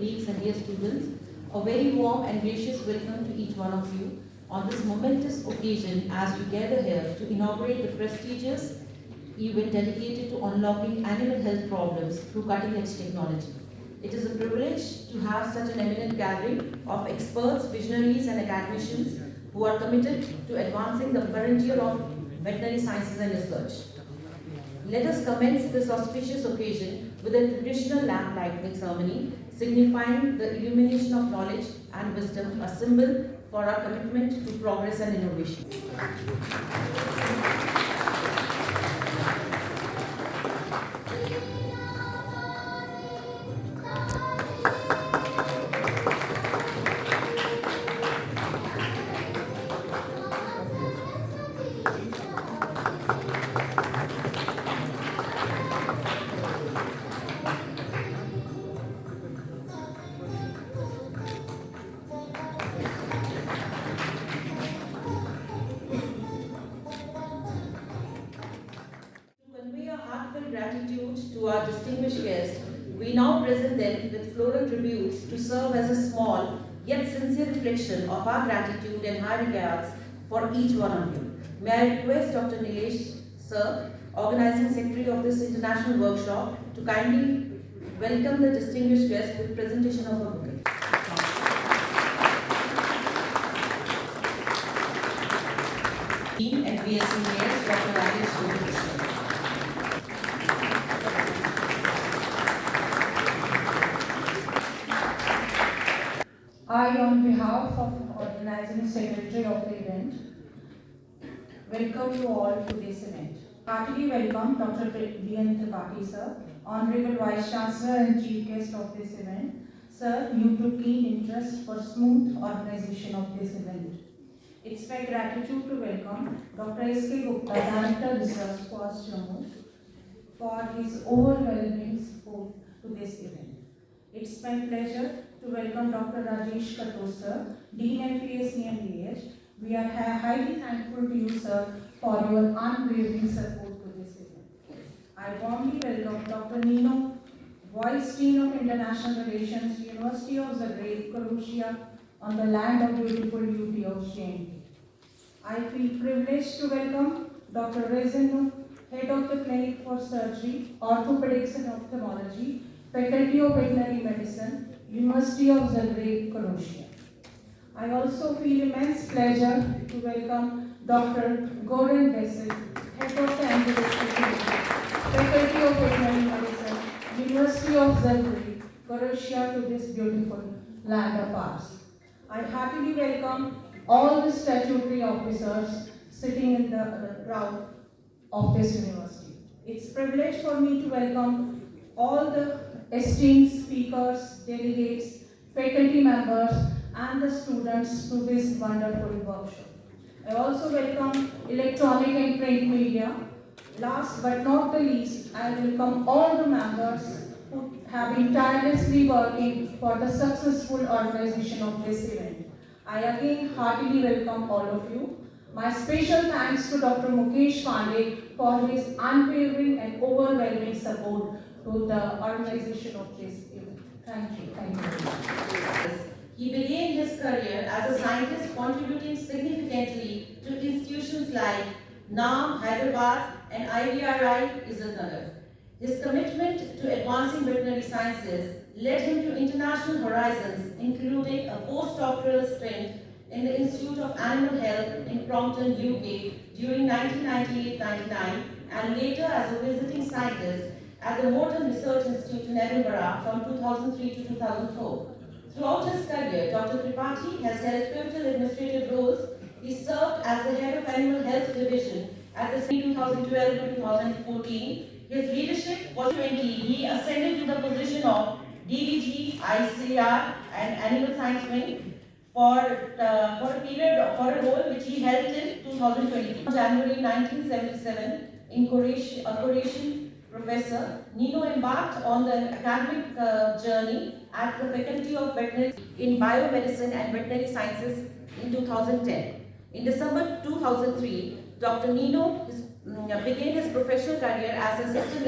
Colleagues and dear students, a very warm and gracious welcome to each one of you on this momentous occasion as we gather here to inaugurate the prestigious event dedicated to unlocking animal health problems through cutting-edge technology. It is a privilege to have such an eminent gathering of experts, visionaries and academicians who are committed to advancing the frontier of veterinary sciences and research. Let us commence this auspicious occasion with a traditional lamp lighting ceremony signifying the illumination of knowledge and wisdom, a symbol for our commitment to progress and innovation. Gratitude to our distinguished guests, we now present them with floral tributes to serve as a small yet sincere reflection of our gratitude and high regards for each one of you. May I request Dr. Nilesh, Sir, Organizing Secretary of this international workshop, to kindly welcome the distinguished guests with presentation of a bouquet. Dean and BSc Mayors, Dr. Rajesh. I, on behalf of the Organizing Secretary of the event, welcome you all to this event. Heartily welcome Dr. B.N. Tripathi, Sir, Honorable Vice Chancellor and Chief Guest of this event. Sir, you took keen interest for smooth organization of this event. It's my gratitude to welcome Dr. S.K. Gupta, Director Research, SKUAST-Jammu, for his overwhelming support to this event. It's my pleasure to welcome Dr. Rajesh Kato, Sir, Dean and PhD MDH. We are highly thankful to you, Sir, for your unwavering support to this event. I warmly welcome Dr. Nino, Vice Dean of International Relations, University of Zagreb, Croatia, on the land of beautiful UT of JNK. I feel privileged to welcome Dr. Rezenu, Head of the Clinic for Surgery, Orthopedics and Ophthalmology, Faculty of Veterinary Medicine, University of Zagreb, Croatia. I also feel immense pleasure to welcome Dr. Goran Vesil, Head of the Ambulatory Faculty of Veterinary Medicine, University of Zagreb, Croatia, to this beautiful land of ours. I happily welcome all the statutory officers sitting in the crowd of this university. It's a privilege for me to welcome all the esteemed speakers, delegates, faculty members, and the students to this wonderful workshop. I also welcome electronic and print media. Last but not the least, I welcome all the members who have been tirelessly working for the successful organization of this event. I again heartily welcome all of you. My special thanks to Dr. Mukesh Pandey for his unwavering and overwhelming support to the organization of this event. Thank you. Thank you. He began his career as a scientist, contributing significantly to institutions like NAM, Hyderabad, and IVRI, Izatnagar. His commitment to advancing veterinary sciences led him to international horizons, including a postdoctoral stint in the Institute of Animal Health in Crompton, UK during 1998-99, and later as a visiting scientist at the Morton Research Institute in Edinburgh from 2003 to 2004. Throughout his career, Dr. Tripathi has held pivotal administrative roles. He served as the head of Animal Health Division at the 2012 to 2014. His leadership was 20. He ascended to the position of DDG, ICR, and Animal Science Wing. for a role which he held till 2020. January 1977, in Croatia, a Croatian professor, Nino embarked on the academic journey at the Faculty of Veterinary in Biomedicine and Veterinary Sciences in 2010. In December 2003, Dr. Nino began his professional career as assistant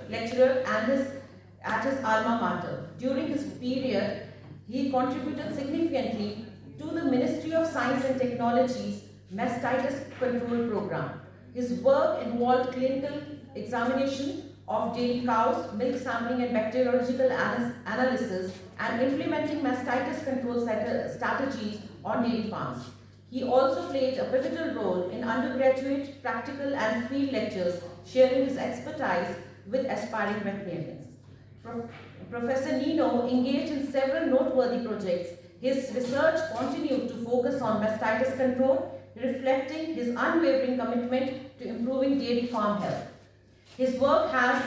lecturer at his alma mater. During his period, he contributed significantly to the Ministry of Science and Technology's mastitis control program. His work involved clinical examination of dairy cows, milk sampling and bacteriological analysis, and implementing mastitis control strategies on dairy farms. He also played a pivotal role in undergraduate, practical and field lectures, sharing his expertise with aspiring veterinarians. Professor Nino engaged in several noteworthy projects. His research continued to focus on mastitis control, reflecting his unwavering commitment to improving dairy farm health. His work as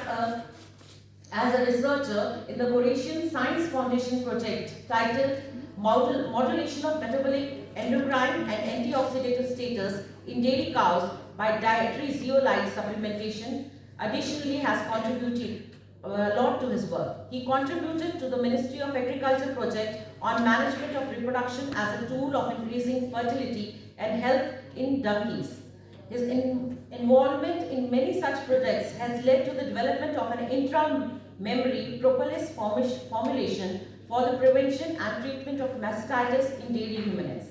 a researcher in the Croatian Science Foundation project titled Modulation of Metabolic, Endocrine and Antioxidative Status in Dairy Cows by Dietary Zeolite Supplementation additionally has contributed a lot to his work. He contributed to the Ministry of Agriculture project on management of reproduction as a tool of increasing fertility and health in donkeys. His involvement in many such projects has led to the development of an intra-mammary propolis formulation for the prevention and treatment of mastitis in dairy ruminants.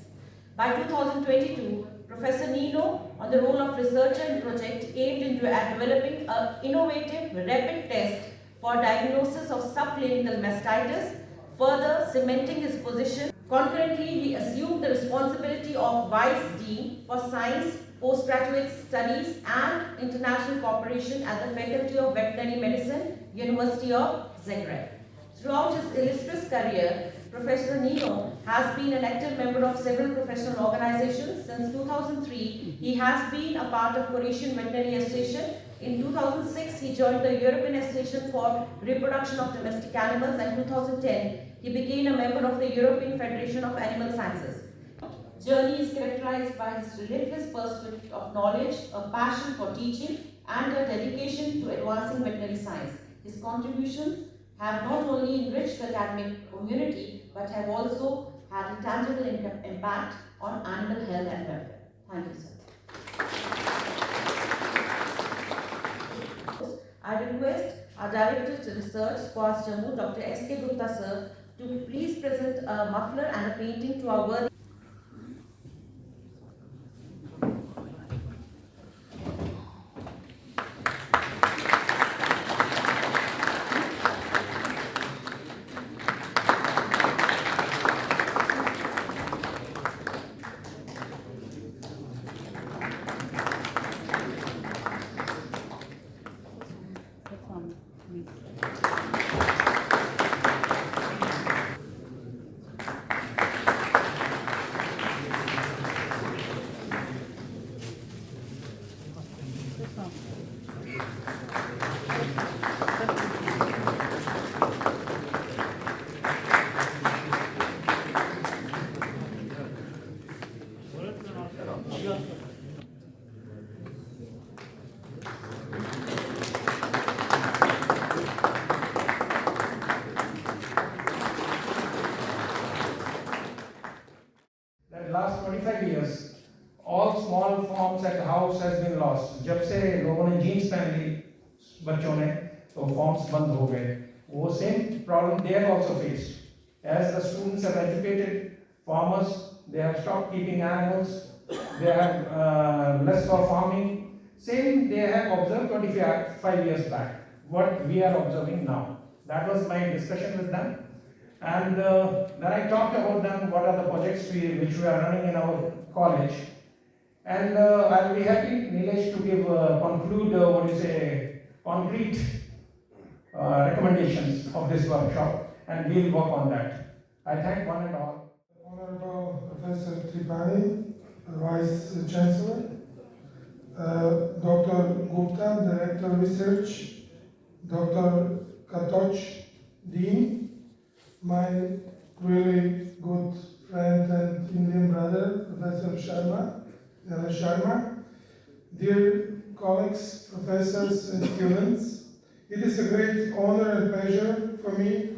By 2022, Professor Nino, on the role of researcher in project, aimed at developing an innovative rapid test for diagnosis of subclinical mastitis, further cementing his position. Concurrently, he assumed the responsibility of Vice Dean for Science, Postgraduate Studies and International Cooperation at the Faculty of Veterinary Medicine, University of Zagreb. Throughout his illustrious career, Professor Nino has been an active member of several professional organizations. Since 2003, he has been a part of Croatian Veterinary Association. In 2006, he joined the European Association for Reproduction of Domestic Animals, and in 2010, he became a member of the European Federation of Animal Sciences. Journey is characterized by his relentless pursuit of knowledge, a passion for teaching, and a dedication to advancing veterinary science. His contributions have not only enriched the academic community, but have also had a tangible impact on animal health and welfare. Thank you, sir. I request our Director of Research, SKUAST-Jammu, Dr. S.K. Gupta, sir, to please present a muffler and a painting to our worthy. Last 25 years, all small farms at the house has been lost. जब से लोगों ने jeans पहन ली बच्चों ने, तो farms बंद हो गए. वो same problem they have also faced. As the students have educated farmers, they have stopped keeping animals. They have less for farming. Same they have observed 25 years back. What we are observing now. That was my discussion with them. And then I talked about them, what are the projects which we are running in our college. And I'll be happy, Nilesh, to give concrete recommendations of this workshop, and we'll work on that. I thank one and all. Honorable Professor Tripani, Vice Chancellor, Dr. Gupta, Director of Research, Dr. Katoch, Dean, my really good friend and Indian brother, Professor Sharma, dear colleagues, professors, and students. It is a great honor and pleasure for me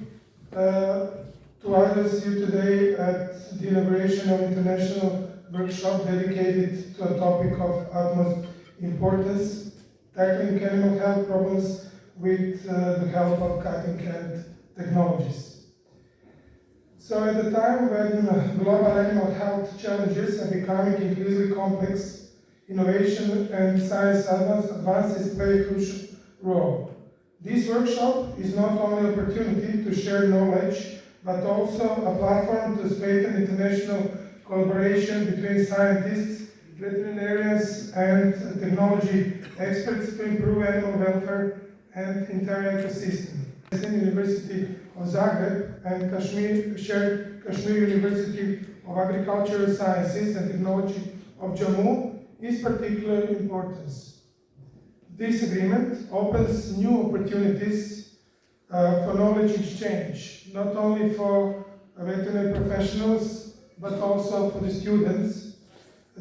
to address you today at the inauguration of international workshop dedicated to a topic of utmost importance, tackling animal health problems with the help of cutting-edge technologies. So at the time when global animal health challenges are becoming increasingly complex, innovation and science advances play a crucial role. This workshop is not only an opportunity to share knowledge, but also a platform to strengthen international collaboration between scientists, veterinarians, and technology experts to improve animal welfare and entire ecosystem. The University of Zagreb and Kashmir University of Agricultural Sciences and Technology of Jammu is particularly important. This agreement opens new opportunities for knowledge exchange, not only for veterinary professionals, but also for the students,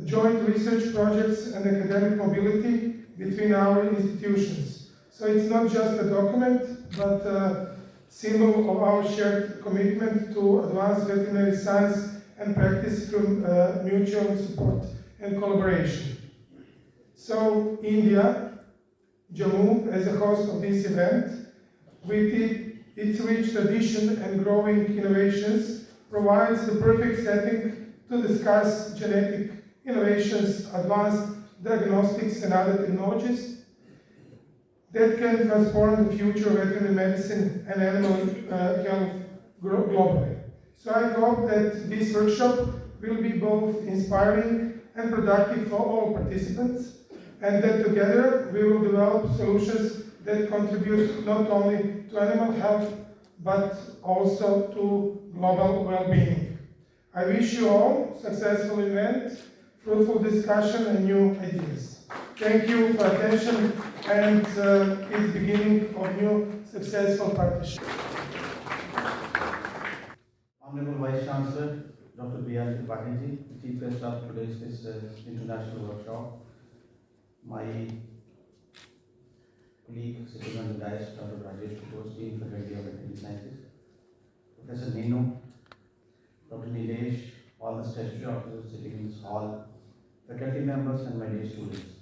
joint research projects and academic mobility between our institutions. So it's not just a document, but a symbol of our shared commitment to advance veterinary science and practice through mutual support and collaboration. So India, Jammu, as a host of this event, with its rich tradition and growing innovations, provides the perfect setting to discuss genetic innovations, advanced diagnostics and other technologies that can transform the future of veterinary medicine and animal health globally. So I hope that this workshop will be both inspiring and productive for all participants, and that together we will develop solutions that contribute not only to animal health, but also to global well-being. I wish you all successful event, fruitful discussion, and new ideas. Thank you for attention, and it's beginning of new successful partnership. Honorable Vice Chancellor, Dr. B.R. Tripathi, Chief Guest of today's international workshop, my colleague sitting on the dais, Dr. Rajesh Kapoor, Dean Faculty of Veterinary Sciences, Professor Nino, Dr. Nilesh, all the statutory officers sitting in this hall, faculty members, and my dear students.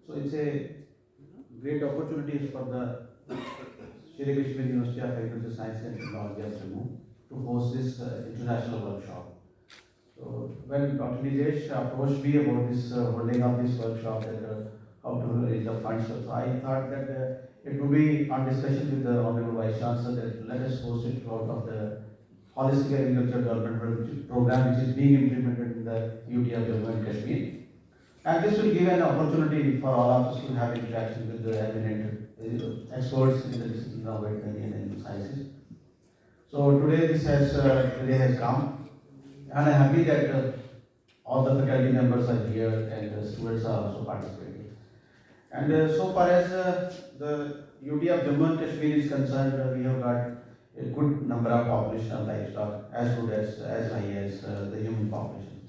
So it's a great opportunity for the Sri Kashmir University of Agricultural Science and Technology of Jammu to host this international workshop. So when Dr. Nilesh approached me about this holding of this workshop, that how to raise the funds, so I thought that it would be on discussion with the Honorable Vice Chancellor that let us host it out of the Holistic Agriculture Development Program, which is being implemented in the UT of Jammu and Kashmir. And this will give an opportunity for all of us to have interaction with the eminent experts in the discipline of veterinary and animal sciences. So today this has come, and I am happy that all the faculty members are here and the students are also participating. And so far as the UT of Jammu and Kashmir is concerned, we have got a good number of population of livestock, as good as high as the human population.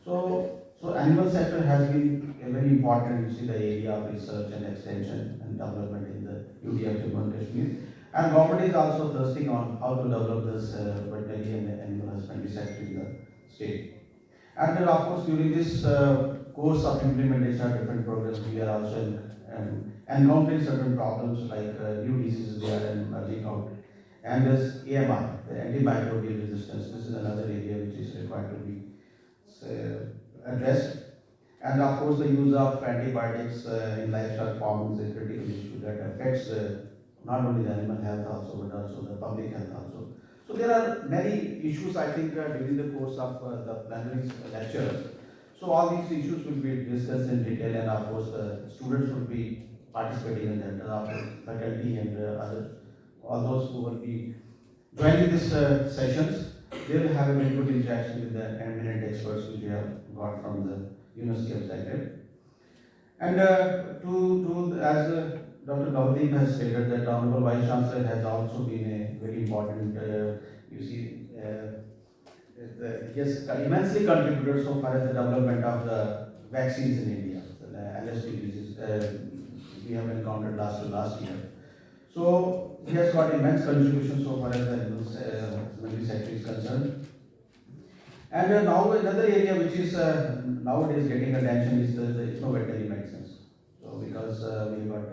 So animal sector has been a very important, you see, the area of research and extension and development in the UT of Jammu and Kashmir. And government is also thirsting on how to develop this veterinary and animal husbandry sector in the state. And then of course during this course of implementation of different programs, we are also encountering certain problems like new diseases they are emerging out. And there's AMR, the antimicrobial resistance. This is another area which is required to be addressed. And of course the use of antibiotics in livestock farming is a critical issue that affects not only the animal health also, but also the public health also. So there are many issues, I think, during the course of the plenary lectures. So all these issues will be discussed in detail, and of course the students will be participating in that, faculty and all those who will be joining these sessions. They will have a very good interaction with the eminent experts which we have got from the University of Zagreb. And as Dr. Gaudeep has stated, that Honorable Vice Chancellor has also been a very important, yes, immensely contributed so far as the development of the vaccines in India, the LSD disease we have encountered last year. So he has got immense contribution so far as the medical sector is concerned. And now another area which is nowadays getting attention is the veterinary medicines. So because we got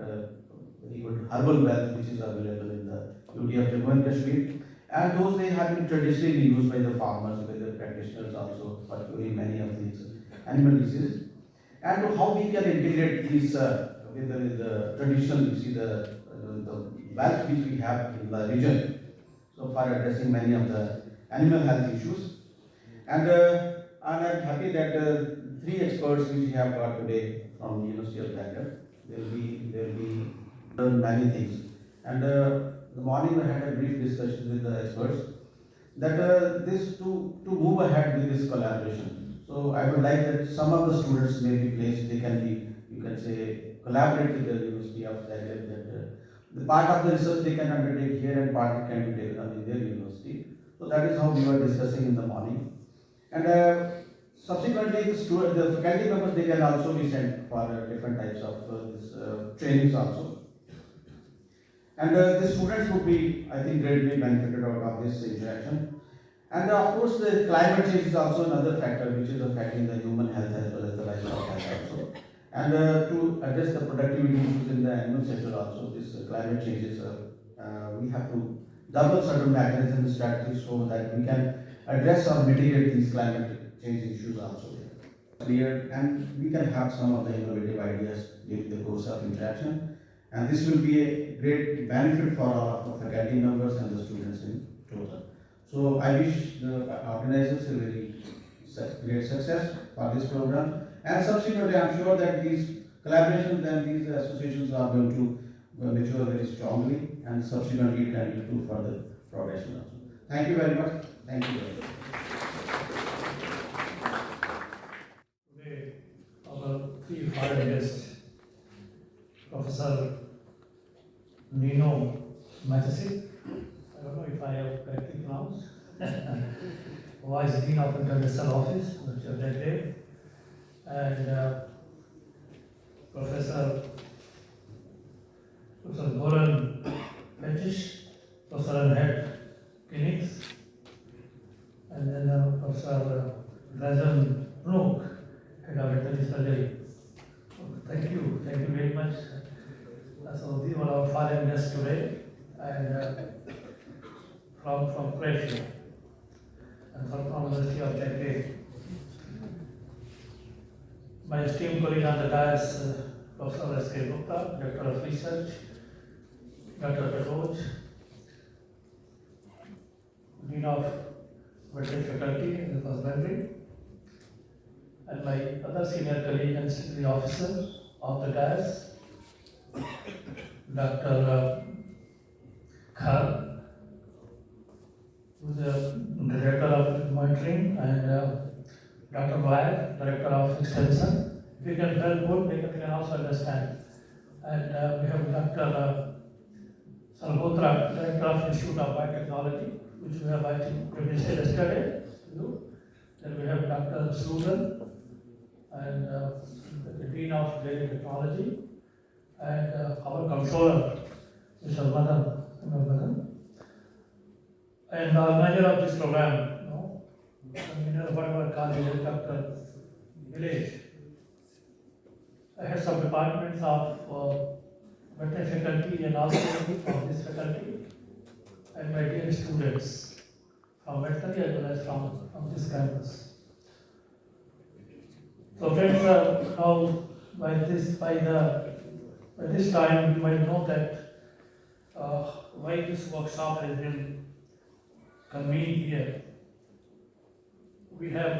very good herbal wealth which is available in the UT of Jammu and Kashmir, and those they have been traditionally used by the farmers, by the practitioners also for curing many of these animal diseases. And how we can integrate these with the traditional, you see the wealth which we have in the region, so far addressing many of the animal health issues. And I'm happy that three experts which we have got today from University of Zagreb, there will be many things. And the morning I had a brief discussion with the experts that this to move ahead with this collaboration. So I would like that some of the students may be placed, they can be, you can say, collaborate with the University of Zagreb, that the part of the research they can undertake here and part can be taken up in their university. So that is how we were discussing in the morning. And subsequently, the faculty members, they can also be sent for different types of this, trainings also. And the students would be, I think, greatly benefited out of this interaction. And of course, the climate change is also another factor which is affecting the human health as well as the livestock health also. And to address the productivity issues in the animal sector also, this climate changes, we have to develop certain mechanisms, strategies so that we can address or mitigate these climate change issues also. Clear, and we can have some of the innovative ideas during the course of interaction. And this will be a great benefit for all of the faculty members and the students in total. So I wish the organizers a very great success for this program. And subsequently, I am sure that these collaborations and these associations are going to mature very strongly, and subsequently it can lead to further progression also. Thank you very much. Thank you very much. Today, our three foreign guests, Professor Nino Matisic, I don't know if I have correctly pronounced, Vice Dean of International Office, University of Zagreb, and Professor Goran Pečić, Professor and Head Clinics, and then Professor Drazen Brok, Head of Veterinary Surgery. Thank you very much. So these were our foreign guests today, and from Croatia, and from University of Zagreb. My esteemed colleague on the dais, Professor S.K. Gupta, Director of Research, Dr. Petoj, Dean of Veterinary Faculty in the Husbandry, and my other senior colleague and secretary officer of the dais, Dr. Khar, who is the Director of Monitoring, and Dr. Wyatt, Director of Extension. If you can help good, they can also understand. And we have Dr. Salhotra, Director of Institute of Biotechnology, which we have, I think, visited yesterday. Then we have Dr. Sudan, and the Dean of Dairy Technology, and our Controller, Mr. Madan. And the organizer of this program, whatever college, Dr. Village. I had some departments of veterinary faculty and also of this faculty, and my dear students from veterinary as well as from this campus. So friends, now by this time you might know that why this workshop has been convened here. We have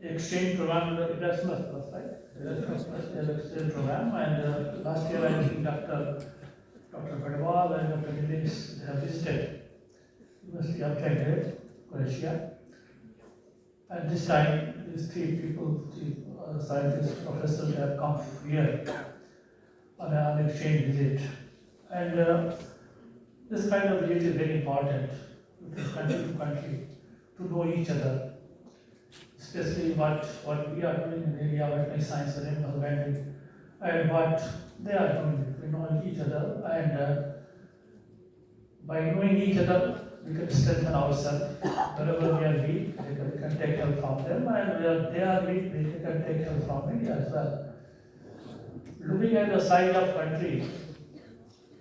exchange program, Erasmus Plus, right? Erasmus exchange program, and last year I think Dr. Padwal and Dr. Nilesh have visited University of Zagreb, Croatia. And this time, these three people, scientists, professors, have come here on an exchange visit. And this kind of visit is very important between country to country, to know each other, especially what we are doing in the area of veterinary science and animal husbandry, and what they are doing. We know each other, and by knowing each other, we can strengthen ourselves. Wherever we are weak, we can take help from them, and where they are weak, we can take help from India as well. Looking at the size of country,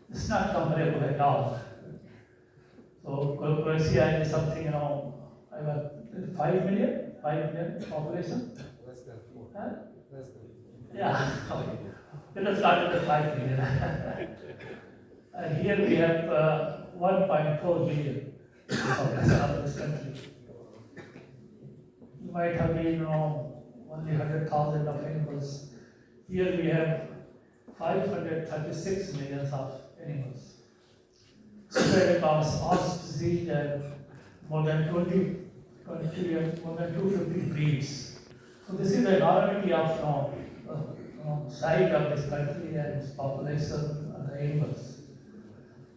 it's not comparable at all. So Croatia is something, I have 5 million population. Less than 4. Huh? Less than 4. Yeah, okay. Let us start with the 5 million. And here we have 1.4 billion population of this country. You might have been, only 100,000 of animals. Here we have 536 million of animals spread across all species and more than 250 breeds. So this is the enormity of size of this country and its population and the animals.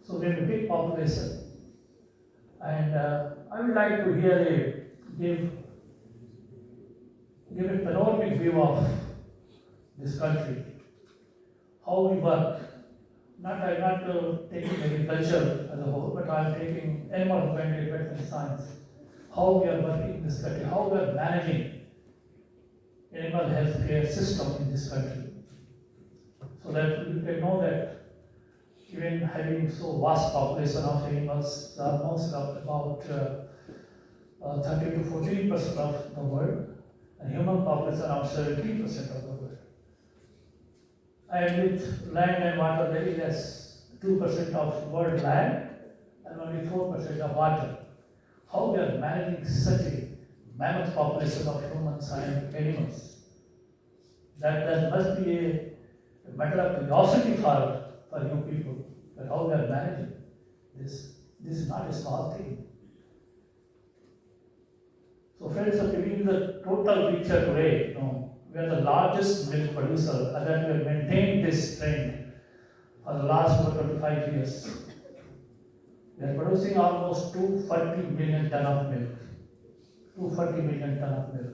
So we have a big population, and I would like to here give a panoramic view of this country, how we work. I'm not taking agriculture as a whole, but I'm taking animal husbandry, veterinary science, how we are working in this country, how we are managing animal health care system in this country. So that you can know that even having so vast population of animals, almost about 13 to 14% of the world, and human population of 17% of the world. And with land and water very less, 2% of world land and only 4% of water. How we are managing such a mammoth population of humans and animals? That must be a matter of curiosity for you people, that how we are managing this. This is not a small thing. So friends, to give you the total picture today, we are the largest milk producer, and that we have maintained this trend for the last 25 years. We are producing almost 240 million ton of milk. 240 million ton of milk.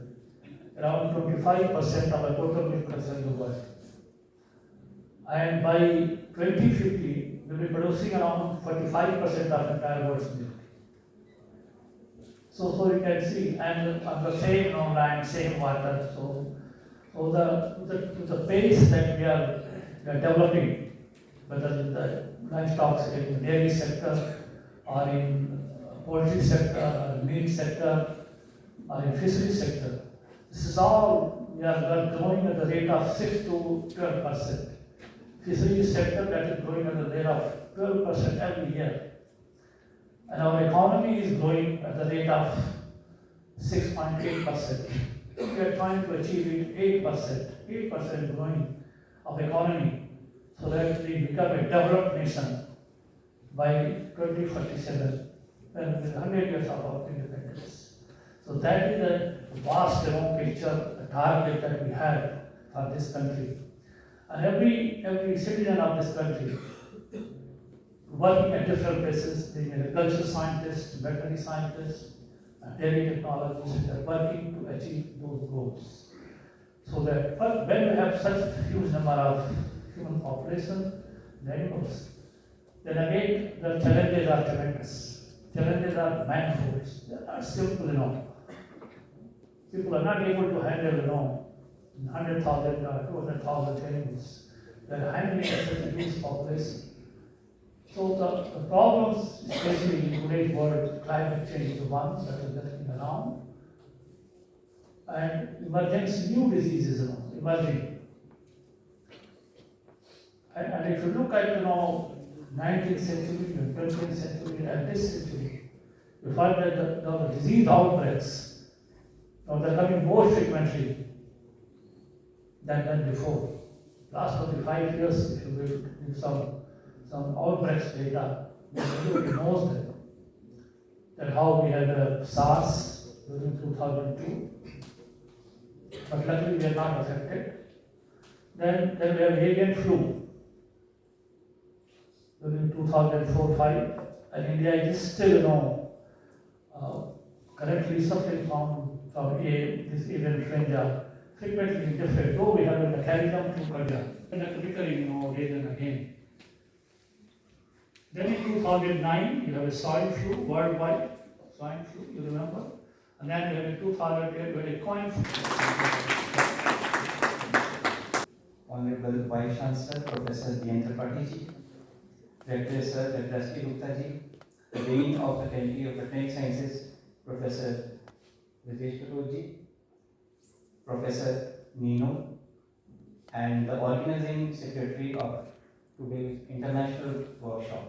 Around 25% of the total milk production in the world. And by 2050, we will be producing around 45% of entire world's milk. So you can see, and on the same land, same water. So the pace that we are developing, whether in the livestock in the dairy sector, or in poultry sector, or meat sector, or in fishery sector, this is all we are growing at the rate of 6 to 12%. Fishery sector that is growing at the rate of 12% every year. And our economy is growing at the rate of 6.8%. We are trying to achieve 8% growing of economy, so that we become a developed nation by 2047, when with 100 years of our independence. So that is a vast picture, a target that we have for this country. And every citizen of this country working at different places, being an agricultural scientist, veterinary scientist, dairy technologists, are working to achieve those goals. So that when we have such a huge number of human population and animals, then again the challenges are tremendous. Challenges are manifold. They are not simple, People are not able to handle, 100,000 or 200,000 animals. They are handling such a huge population. So the problems, especially in today's world, climate change is the one that is getting around, and emergence, new diseases, emerging. And if you look at 19th century, 20th century, and this century, you find that the disease outbreaks, they're coming more frequently than before. Last 25 years, if you will give some outbreaks data, everybody knows that how we had SARS during 2002, but luckily we are not affected. Then we have avian flu during 2004-5, and India is still, currently suffering from this event range are frequently different, though we have a mechanism to conduct. And that's recurring again and again. Then in 2009, you have a swine flu, worldwide swine flu, you remember? And then you have in 2010, when a coin flu. Honorable Vice Chancellor, Professor Dhyendra Patiji, Rector Sir, Dr. SKUAST-Jammu, the Dean of the Faculty of Veterinary Sciences, Professor Rajesh, Professor Nino, and the Organizing Secretary of today's international workshop.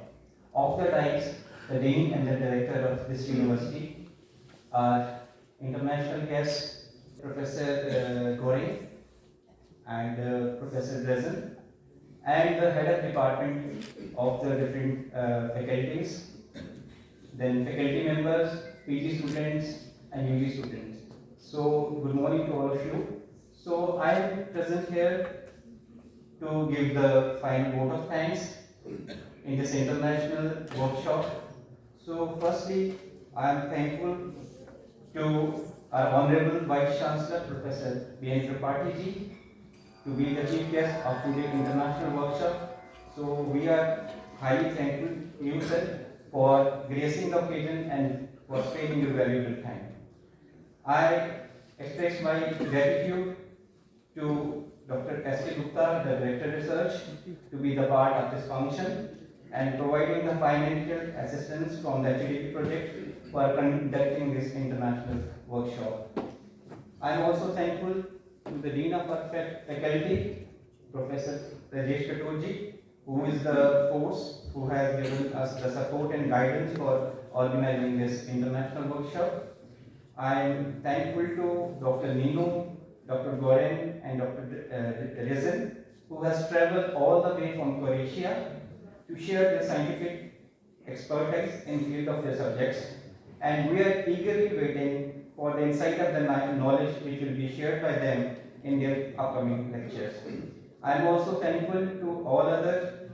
Of the dais, the Dean and the Director of this university, our international guests, Professor Gore and Professor Dresden, and the head of department of the different faculties, then faculty members, PG students, and UG students. So, good morning to all of you. So, I am present here to give the final vote of thanks in this international workshop. So, firstly, I am thankful to our Honorable Vice Chancellor, Professor Dhyendra Patiji, to be the chief guest of today's international workshop. So, we are highly thankful to you, sir, for gracing the occasion and for sparing your valuable time. I express my gratitude to Dr. S.K. Gupta, the Director of Research, to be the part of this function and providing the financial assistance from the HDP project for conducting this international workshop. I am also thankful to the Dean of our faculty, Professor Rajesh, who is the force who has given us the support and guidance for organizing this international workshop. I am thankful to Dr. Nino, Dr. Goren, and Dr. Rizin, who has traveled all the way from Croatia to share their scientific expertise in field of their subjects. And we are eagerly waiting for the insight of the knowledge which will be shared by them in their upcoming lectures. I am also thankful to all other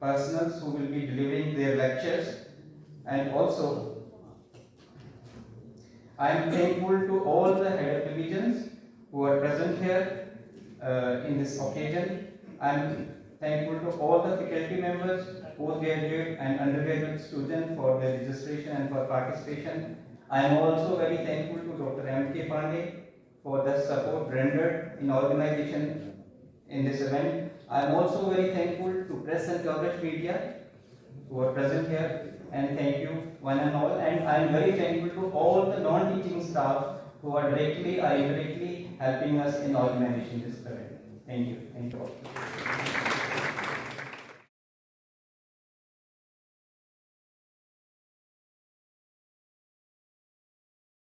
personnels who will be delivering their lectures, and also I am thankful to all the head of divisions who are present here in this occasion. I am thankful to all the faculty members, postgraduate and undergraduate students for their registration and for participation. I am also very thankful to Dr. M.K. Pandey for the support rendered in organization in this event. I am also very thankful to press and coverage media who are present here, and thank you one and all. And I am very thankful to all the non-teaching staff who are directly or indirectly helping us in organizing this event. Thank you. Thank you all.